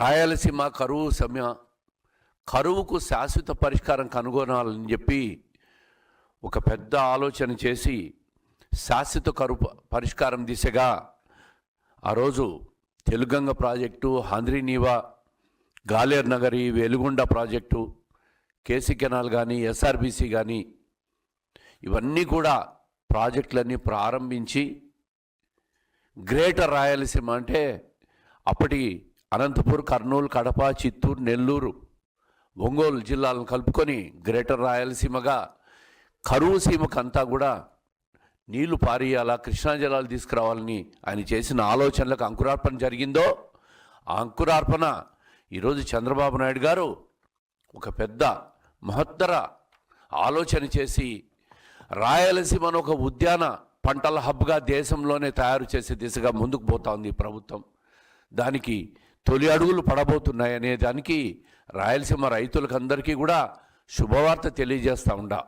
రాయలసీమ కరువుకు శాశ్వత పరిష్కారం కనుగొనాలని చెప్పి ఒక పెద్ద ఆలోచన చేసి శాశ్వత కరువు పరిష్కారం దిశగా ఆ రోజు Telugu Ganga project, Handrineeva, గాలేర్ Nagari, Veligonda project, KC canal కానీ, ఎస్ఆర్బీసీ కానీ ఇవన్నీ కూడా ప్రాజెక్టులన్నీ ప్రారంభించి గ్రేటర్ రాయలసీమ అంటే అప్పటి అనంతపూర్, కర్నూలు, కడప, చిత్తూరు, నెల్లూరు, ఒంగోలు జిల్లాలను కలుపుకొని గ్రేటర్ రాయలసీమగా కరువు సీమకంతా కూడా నీళ్లు పారేయాలా, కృష్ణా జలాలు తీసుకురావాలని ఆయన చేసిన ఆలోచనలకు అంకురార్పణ జరిగిందో ఆ అంకురార్పణ ఈరోజు చంద్రబాబు నాయుడు గారు ఒక పెద్ద మహత్తర ఆలోచన చేసి రాయలసీమను ఒక ఉద్యాన పంటల హబ్గా దేశంలోనే తయారు చేసే దిశగా ముందుకు పోతా ఉంది ఈ ప్రభుత్వం. దానికి తొలి అడుగులు పడబోతున్నాయనే దానికి రాయలసీమ రైతులకు అందరికీ కూడా శుభవార్త తెలియజేస్తూ ఉండా.